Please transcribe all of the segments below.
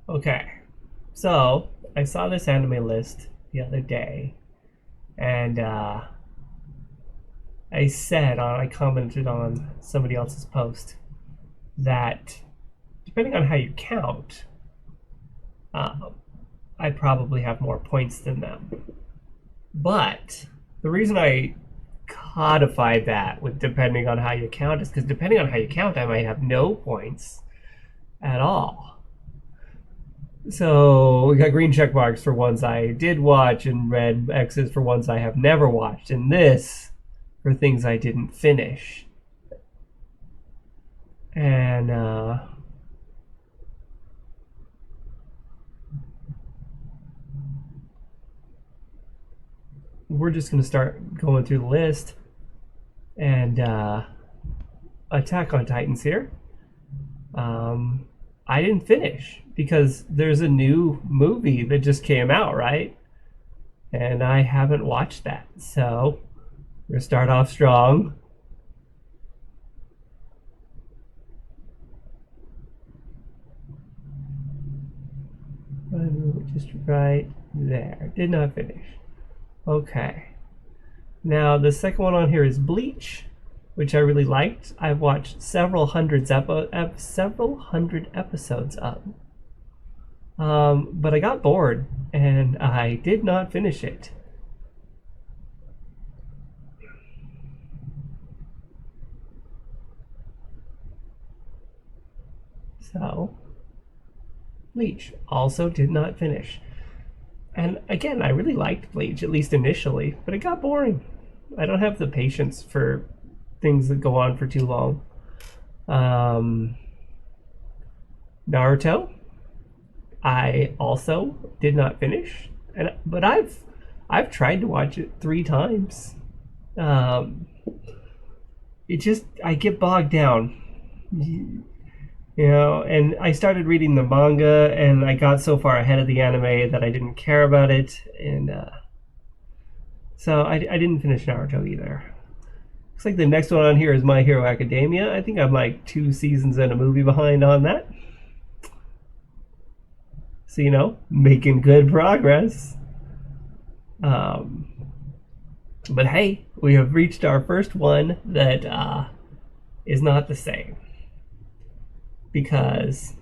Okay, so I saw this anime list the other day, and I commented on somebody else's post that depending on how you count, uh, I probably have more points than them. But the reason I codified that with depending on how you count is because depending on how you count, I might have no points at all. So we got green check marks for ones I did watch and red X's for ones I have never watched, and this for things I didn't finish. And we're just going to start going through the list. And Attack on Titans here. I didn't finish because there's a new movie that just came out, right? And I haven't watched that. So we're going to start off strong. Just right there. Did not finish. Okay. Now the second one on here is Bleach, which I really liked. I've watched several hundred episodes of. But I got bored and I did not finish it. So, Bleach also did not finish. And again, I really liked Bleach, at least initially, but it got boring. I don't have the patience for things that go on for too long. Naruto, I also did not finish, but I've tried to watch it 3 times. Um, it just I get bogged down, and I started reading the manga, and I got so far ahead of the anime that I didn't care about it, and so I didn't finish Naruto either. Looks like the next one on here is My Hero Academia. I think I'm like 2 seasons and a movie behind on that. So, making good progress. But hey, we have reached our first one that is not the same. Because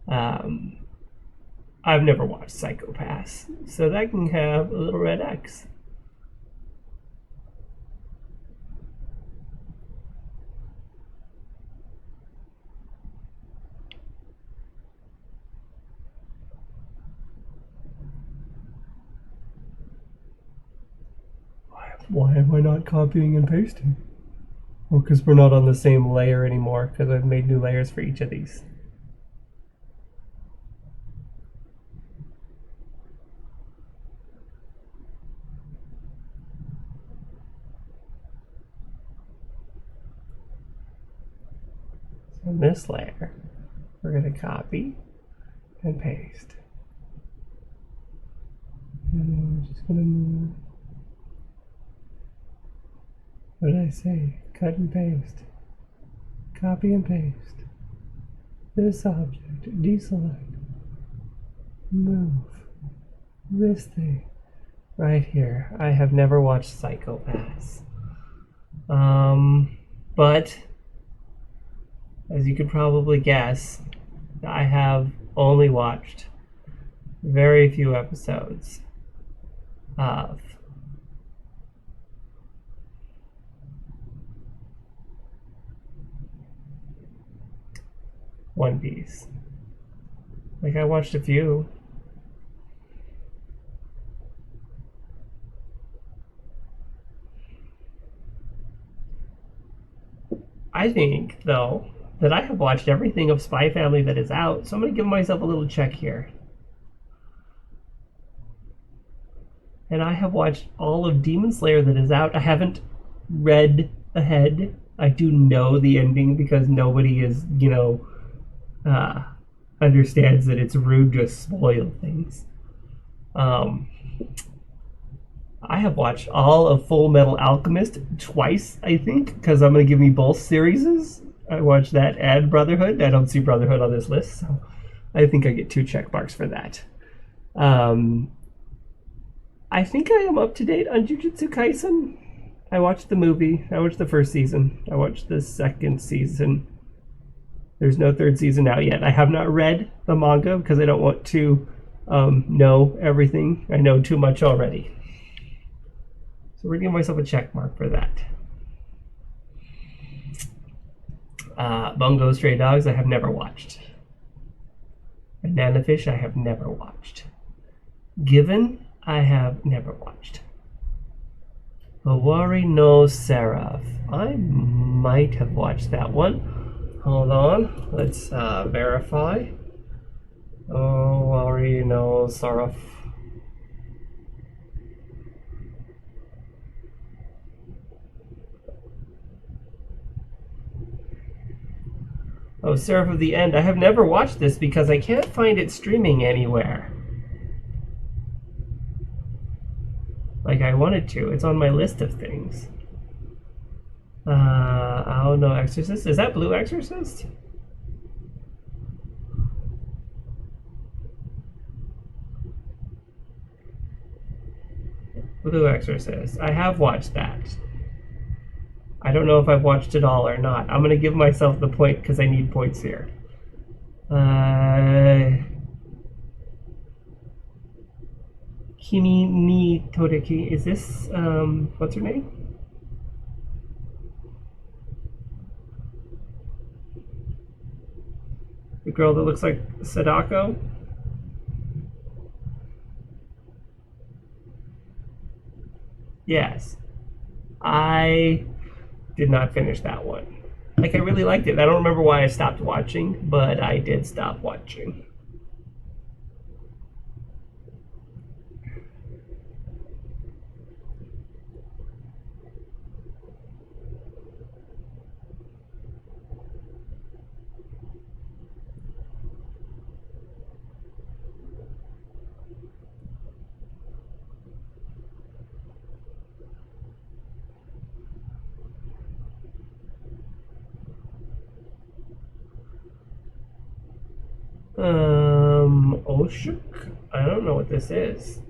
I've never watched Psycho Pass. So that can have a little red X. Why am I not copying and pasting? Well, because we're not on the same layer anymore, because I've made new layers for each of these. So in this layer, we're going to copy and paste. And then we're just going to move. What did I say? Cut and paste. Copy and paste. This object. Deselect. Move. This thing. Right here. I have never watched Psycho Pass. But as you could probably guess, I have only watched very few episodes of One Piece. Like, I watched a few. I think, though, that I have watched everything of Spy Family that is out, so I'm going to give myself a little check here. And I have watched all of Demon Slayer that is out. I haven't read ahead. I do know the ending because nobody is, understands that it's rude to spoil things. I have watched all of Full Metal Alchemist twice, I think, because I'm going to give me both series. I watched that and Brotherhood. I don't see Brotherhood on this list, so I think I get 2 check marks for that. Um, I think I am up to date on Jujutsu Kaisen. I watched the movie. I watched the first season. I watched the second season. There's no third season out yet. I have not read the manga because I don't want to know everything. I know too much already. So we're going to give myself a check mark for that. Bungo Stray Dogs, I have never watched. Banana Fish, I have never watched. Given, I have never watched. Owari no Seraph, I might have watched that one. Hold on, let's verify. Owari no Seraph. Oh, Seraph of the End. I have never watched this because I can't find it streaming anywhere. Like I wanted to. It's on my list of things. Oh no, Exorcist? Is that Blue Exorcist? Blue Exorcist. I have watched that. I don't know if I've watched it all or not. I'm going to give myself the point because I need points here. Kimi ni Todeki. Is this, what's her name? The girl that looks like Sadako? Yes. I did not finish that one. Like, I really liked it. I don't remember why I stopped watching, but I did stop watching. Oshuk? I don't know what this is.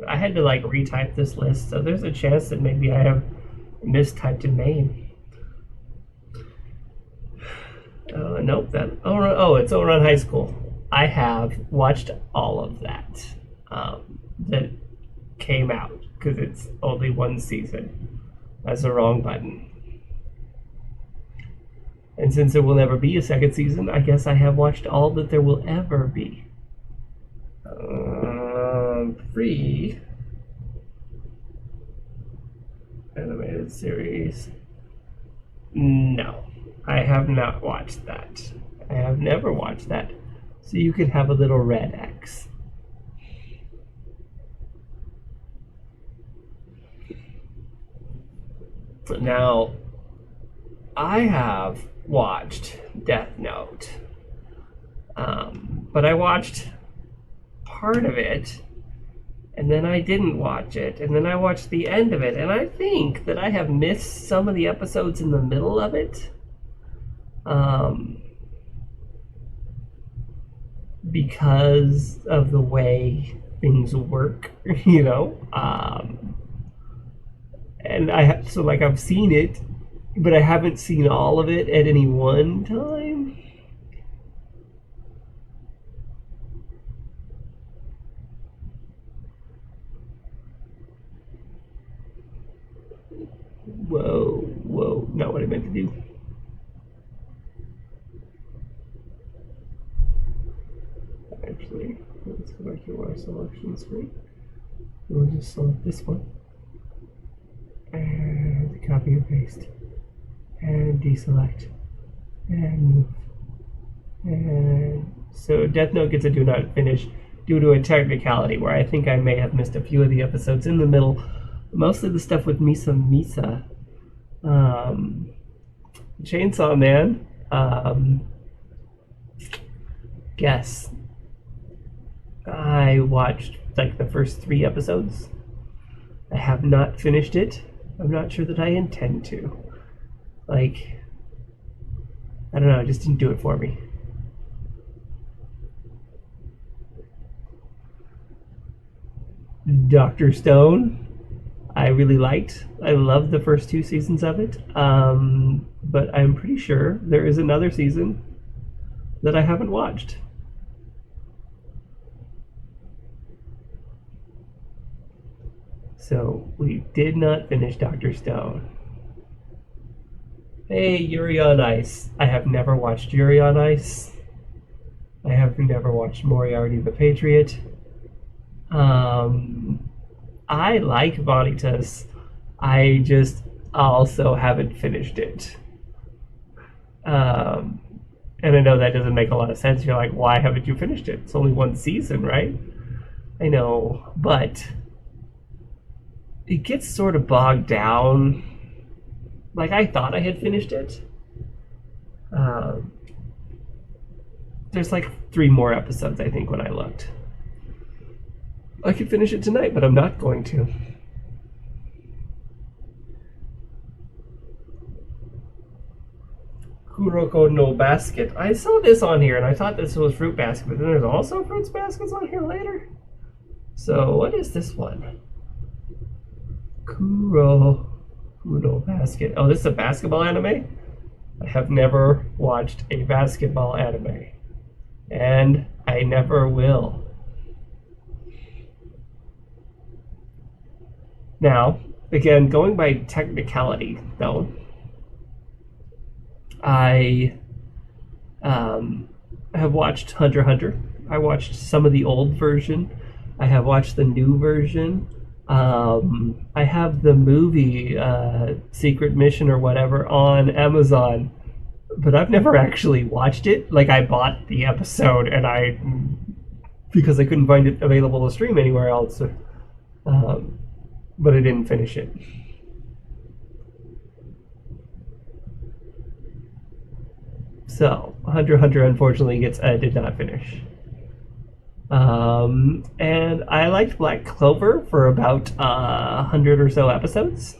I had to like retype this list, so there's a chance that maybe I have mistyped a name. Nope, it's Ouran High School. I have watched all of that that came out because it's only one season. That's the wrong button. And since there will never be a second season, I guess I have watched all that there will ever be. Free animated series. No, I have not watched that. I have never watched that. So you could have a little red X. Now, I have watched Death Note, but I watched part of it, and then I didn't watch it, and then I watched the end of it, and I think that I have missed some of the episodes in the middle of it, because of the way things work, you know, and I've seen it, but I haven't seen all of it at any one time. Whoa, not what I meant to do. Actually, let's go back to our selection screen. We'll just select this one. And copy and paste. And deselect. And move. And so Death Note gets a do not finish due to a technicality where I think I may have missed a few of the episodes in the middle. Mostly the stuff with Misa. Chainsaw Man. Guess. I watched like the first 3 episodes. I have not finished it. I'm not sure that I intend to. Like, I don't know, it just didn't do it for me. Doctor Stone, I really liked. I loved the first two seasons of it. But I'm pretty sure there is another season that I haven't watched. So we did not finish Doctor Stone. Hey, Yuri on Ice. I have never watched Yuri on Ice. I have never watched Moriarty the Patriot. I like Vanitas. I just also haven't finished it. Um, and I know that doesn't make a lot of sense. You're like, why haven't you finished it? It's only one season, right? I know, but it gets sort of bogged down. Like, I thought I had finished it. Um, there's like 3 more episodes, I think, when I looked. I could finish it tonight, but I'm not going to. Kuroko no Basket. I saw this on here, and I thought this was Fruit Basket, but then there's also Fruits Baskets on here later. So, what is this one? Kuro Basket. Oh, this is a basketball anime? I have never watched a basketball anime. And I never will. Now, again, going by technicality, though, I have watched Hunter x Hunter. I watched some of the old version. I have watched the new version. I have the movie Secret Mission or whatever on Amazon, but I've never actually watched it. Like, I bought the episode because I couldn't find it available to stream anywhere else, but I didn't finish it. So, Hunter x Hunter unfortunately did not finish. And I liked Black Clover for about 100 or so episodes.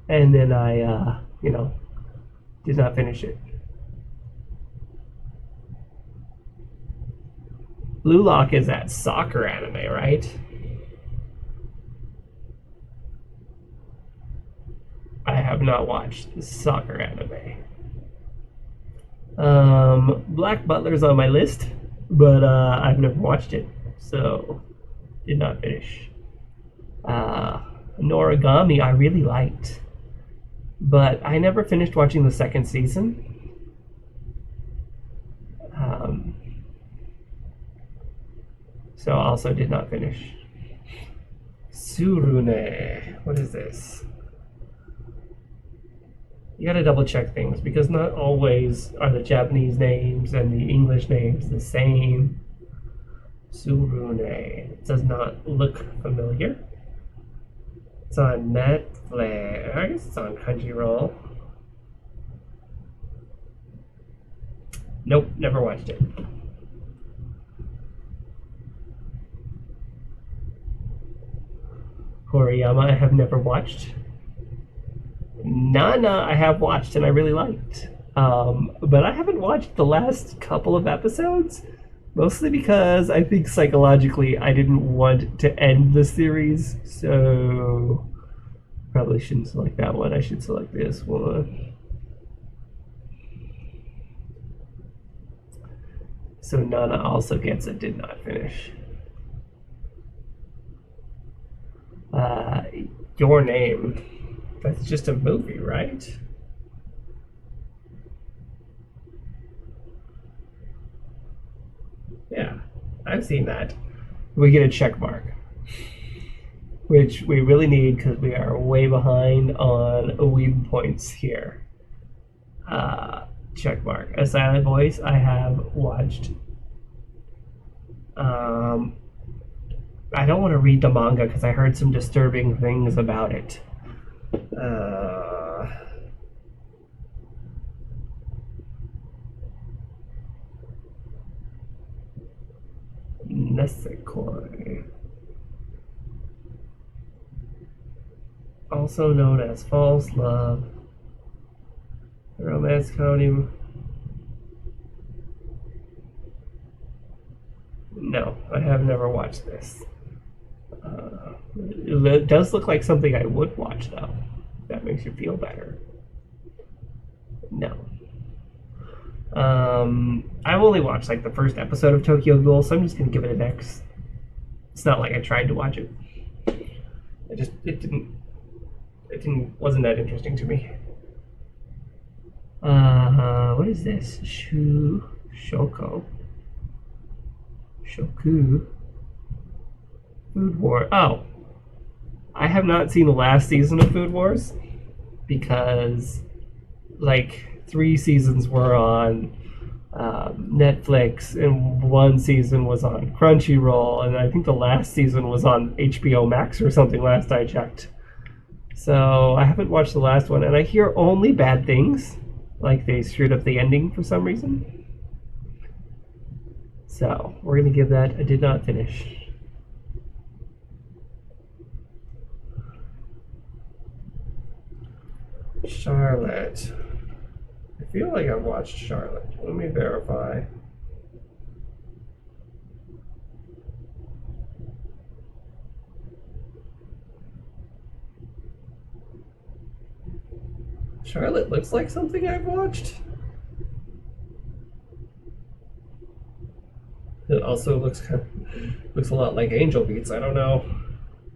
And then I, did not finish it. Blue Lock is that soccer anime, right? I have not watched the soccer anime. Black Butler's on my list, but I've never watched it, so did not finish. Noragami I really liked, but I never finished watching the second season. So also did not finish. Tsurune. What is this? You gotta double check things because not always are the Japanese names and the English names the same. Tsurune. It does not look familiar. It's on Netflix. I guess it's on Crunchyroll. Nope, never watched it. Horiyama I have never watched. Nana I have watched and I really liked. But I haven't watched the last couple of episodes, mostly because I think psychologically I didn't want to end the series, so probably shouldn't select that one. I should select this one. So Nana also gets a did not finish. Your Name. That's just a movie, right? Yeah, I've seen that. We get a check mark, which we really need because we are way behind on weeb points here. Check mark. A Silent Voice I have watched. I don't want to read the manga because I heard some disturbing things about it. Nesekoi. Also known as False Love. Romance comedy. No, I have never watched this. It does look like something I would watch, though. That makes you feel better. No. I've only watched like the first episode of Tokyo Ghoul, so I'm just gonna give it an X. It's not like I tried to watch it. It wasn't that interesting to me. What is this? Shoku. Food War. Oh, I have not seen the last season of Food Wars because like 3 seasons were on Netflix and 1 season was on Crunchyroll, and I think the last season was on HBO Max or something last I checked. So I haven't watched the last one, and I hear only bad things. Like they screwed up the ending for some reason. So we're gonna give that a did not finish. Charlotte. I feel like I've watched Charlotte. Let me verify. Charlotte looks like something I've watched. It also looks a lot like Angel Beats. I don't know.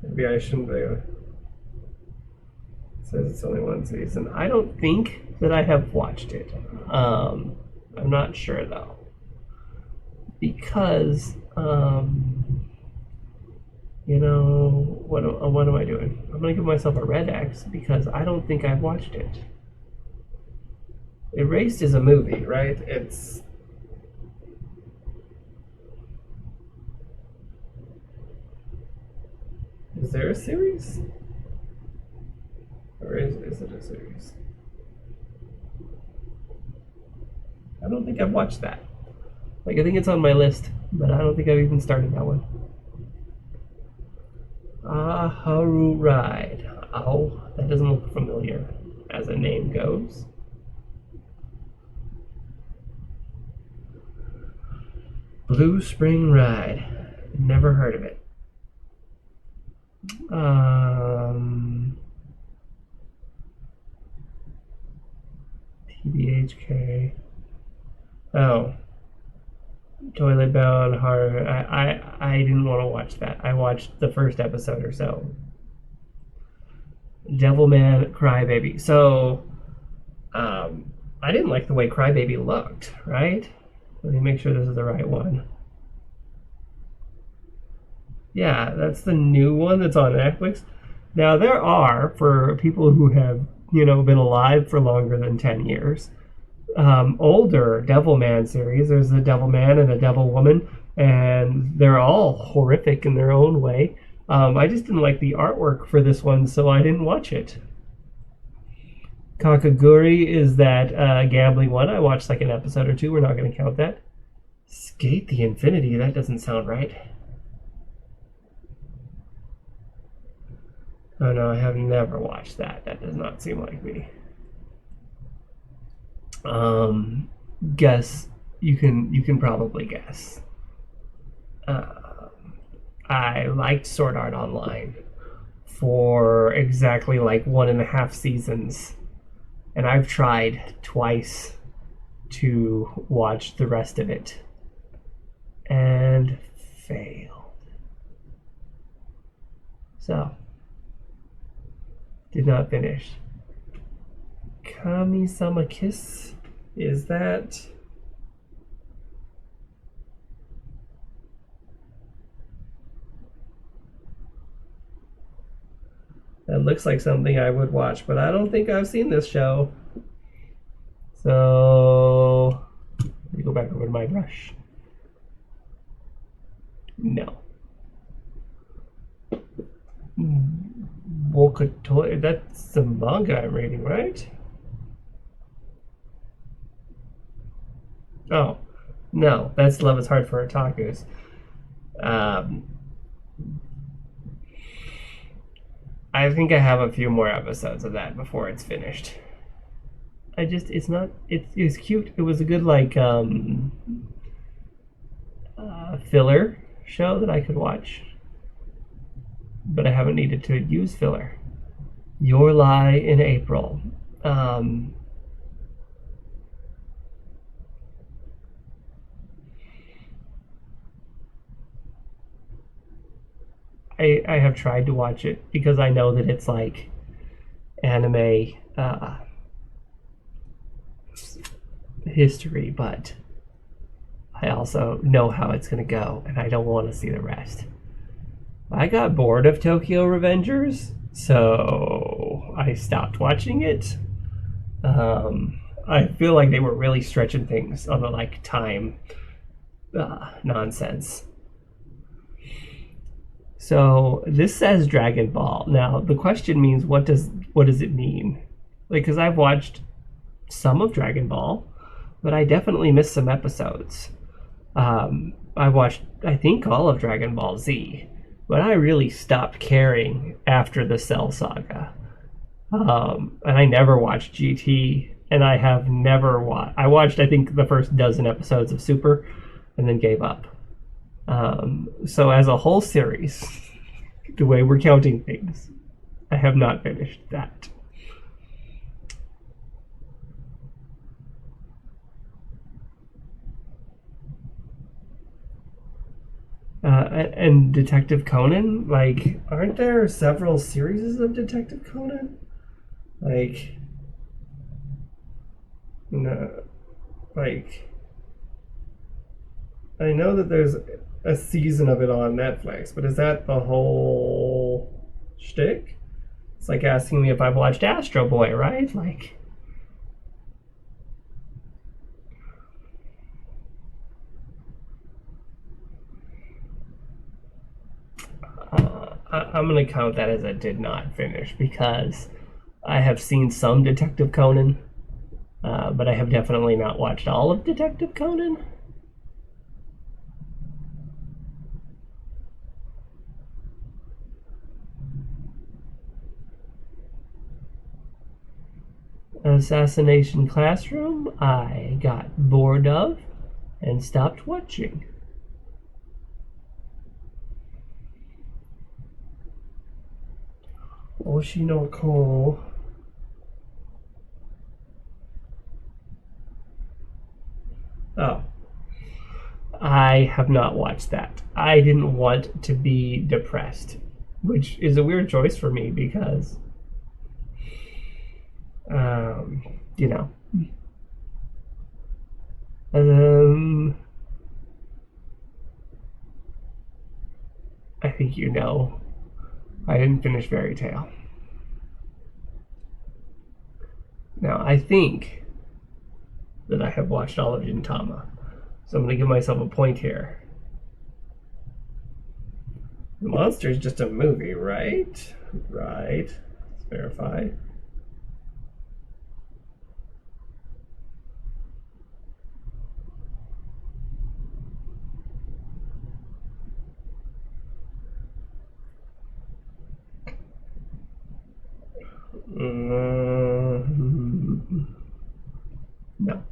Maybe I shouldn't be. It says it's only 1 season. I don't think that I have watched it. I'm not sure though, because what am I doing? I'm gonna give myself a red X because I don't think I've watched it. Erased is a movie, right? Is there a series? Or is it a series? I don't think I've watched that. Like, I think it's on my list, but I don't think I've even started that one. Aharu Ride. Oh, that doesn't look familiar as a name goes. Blue Spring Ride. Never heard of it. TBHK. Oh. Toilet Bound Horror. I didn't want to watch that. I watched the first episode or so. Devilman Crybaby. So, I didn't like the way Crybaby looked, right? Let me make sure this is the right one. Yeah, that's the new one that's on Netflix. Now, there are, for people who have, been alive for longer than 10 years, older Devilman series. There's a Devilman and a Devil Woman, and they're all horrific in their own way. I just didn't like the artwork for this one, so I didn't watch it. Kakaguri is that gambling one. I watched like an episode or two. We're not going to count that. Skate the Infinity. That doesn't sound right. Oh no, I have never watched that. That does not seem like me. Guess you can probably guess. I liked Sword Art Online for exactly like 1.5 seasons, and I've tried twice to watch the rest of it and failed. So, did not finish. Kami-sama Kiss? Is that... That looks like something I would watch, but I don't think I've seen this show. So... Let me go back over to my brush. No. Bokuto, that's the manga I'm reading, right? Oh, no, that's Love is Hard for Otakus. I think I have a few more episodes of that before it's finished. It's cute. It was a good, like, filler show that I could watch, but I haven't needed to use filler. Your Lie in April. I have tried to watch it because I know that it's like anime history, but I also know how it's going to go, and I don't want to see the rest. I got bored of Tokyo Revengers, so I stopped watching it. I feel like they were really stretching things on the like time nonsense. So this says Dragon Ball. Now the question means what does it mean? Like, because I've watched some of Dragon Ball, but I definitely missed some episodes. I watched, I think, all of Dragon Ball Z, but I really stopped caring after the Cell Saga. And I never watched GT, and I have never watched. I watched, I think, the first dozen episodes of Super, and then gave up. So as a whole series, the way we're counting things, I have not finished that. And Detective Conan, like, aren't there several series of Detective Conan? Like, no, like, I know that there's a season of it on Netflix, but is that the whole shtick? It's like asking me if I've watched Astro Boy, right? Like, I'm gonna count that as a did not finish because I have seen some Detective Conan, but I have definitely not watched all of Detective Conan. Assassination Classroom, I got bored of and stopped watching. Oshinoko. Oh. I have not watched that. I didn't want to be depressed, which is a weird choice for me because, you know. I think you know. I didn't finish Fairy Tale. Now, I think that I have watched all of Gintama. So I'm going to give myself a point here. The Monster is just a movie, right? Right. Let's verify. No.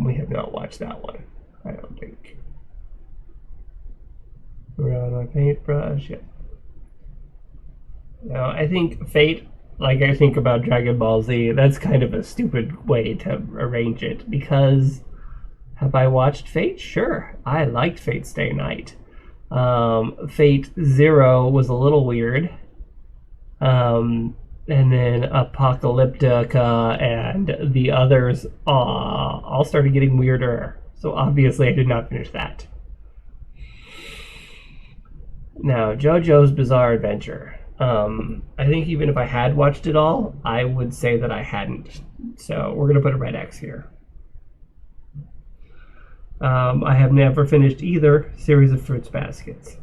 We have not watched that one, I don't think. Around my paintbrush, yeah. Now, I think Fate, like I think about Dragon Ball Z, that's kind of a stupid way to arrange it because have I watched Fate? Sure. I liked Fate Stay Night. Fate Zero was a little weird. And then Apocalyptica and the others all started getting weirder. So obviously I did not finish that. Now, JoJo's Bizarre Adventure. I think even if I had watched it all, I would say that I hadn't. So we're going to put a red X here. I have never finished either series of Fruits Baskets.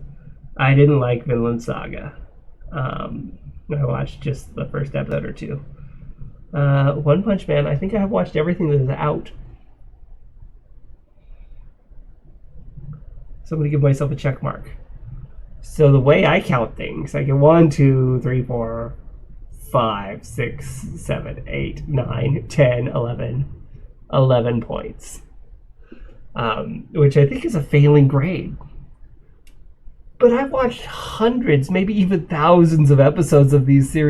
I didn't like Vinland Saga. I watched just the first episode or two. One Punch Man, I think I have watched everything that is out. So I'm going to give myself a check mark. So the way I count things, I get 1, 2, 3, 4, 5, 6, 7, 8, 9, 10, 11 points. which I think is a failing grade. But I've watched hundreds, maybe even thousands of episodes of these series.